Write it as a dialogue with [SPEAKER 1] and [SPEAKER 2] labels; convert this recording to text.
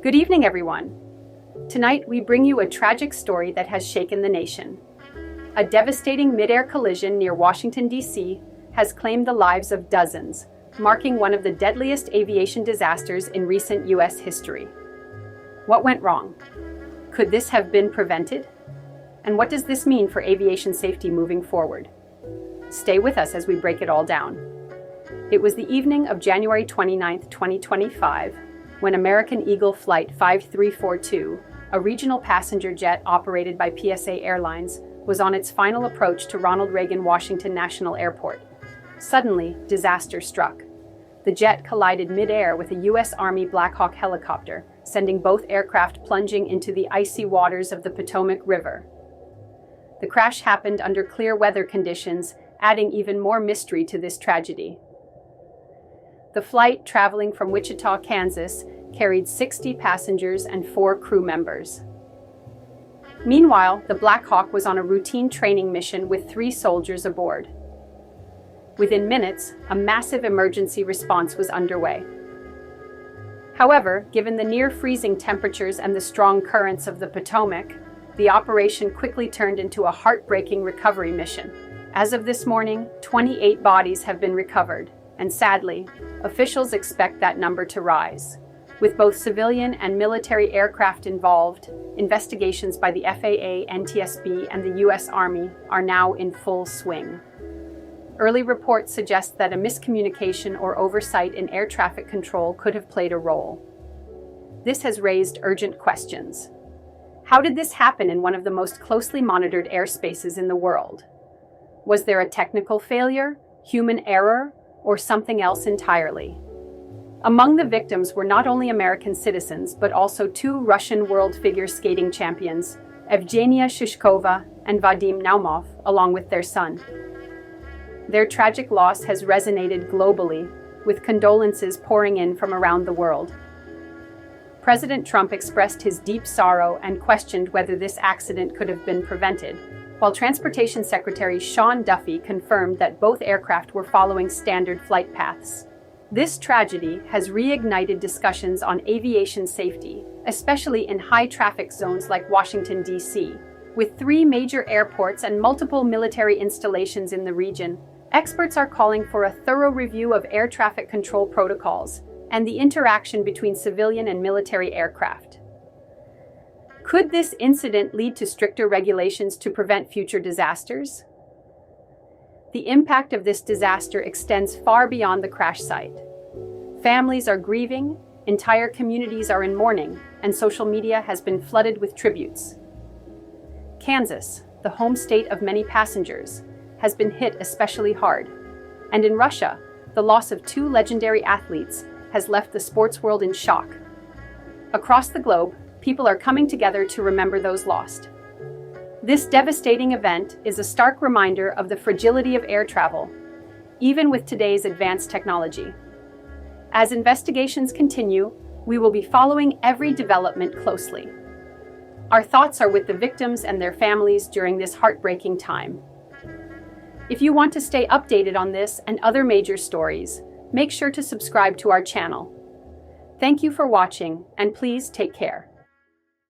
[SPEAKER 1] Good evening, everyone. Tonight, we bring you a tragic story that has shaken the nation. A devastating mid-air collision near Washington, D.C. has claimed the lives of dozens, marking one of the deadliest aviation disasters in recent U.S. history. What went wrong? Could this have been prevented? And what does this mean for aviation safety moving forward? Stay with us as we break it all down. It was the evening of January 29, 2025, when American Eagle Flight 5342, a regional passenger jet operated by PSA Airlines, was on its final approach to Ronald Reagan Washington National Airport. Suddenly, disaster struck. The jet collided mid-air with a U.S. Army Black Hawk helicopter, sending both aircraft plunging into the icy waters of the Potomac River. The crash happened under clear weather conditions, adding even more mystery to this tragedy. The flight, traveling from Wichita, Kansas, carried 60 passengers and 4 crew members. Meanwhile, the Black Hawk was on a routine training mission with 3 soldiers aboard. Within minutes, a massive emergency response was underway. However, given the near-freezing temperatures and the strong currents of the Potomac, the operation quickly turned into a heartbreaking recovery mission. As of this morning, 28 bodies have been recovered, and sadly, officials expect that number to rise. With both civilian and military aircraft involved, investigations by the FAA, NTSB, and the U.S. Army are now in full swing. Early reports suggest that a miscommunication or oversight in air traffic control could have played a role. This has raised urgent questions. How did this happen in one of the most closely monitored airspaces in the world? Was there a technical failure, human error, or something else entirely? Among the victims were not only American citizens, but also 2 Russian world figure skating champions, Evgenia Shishkova and Vadim Naumov, along with their son. Their tragic loss has resonated globally, with condolences pouring in from around the world. President Trump expressed his deep sorrow and questioned whether this accident could have been prevented, while Transportation Secretary Sean Duffy confirmed that both aircraft were following standard flight paths. This tragedy has reignited discussions on aviation safety, especially in high-traffic zones like Washington, D.C. With 3 major airports and multiple military installations in the region, experts are calling for a thorough review of air traffic control protocols and the interaction between civilian and military aircraft. Could this incident lead to stricter regulations to prevent future disasters? The impact of this disaster extends far beyond the crash site. Families are grieving, entire communities are in mourning, and social media has been flooded with tributes. Kansas, the home state of many passengers, has been hit especially hard. And in Russia, the loss of 2 legendary athletes has left the sports world in shock. Across the globe, people are coming together to remember those lost. This devastating event is a stark reminder of the fragility of air travel, even with today's advanced technology. As investigations continue, we will be following every development closely. Our thoughts are with the victims and their families during this heartbreaking time. If you want to stay updated on this and other major stories, make sure to subscribe to our channel. Thank you for watching, and please take care.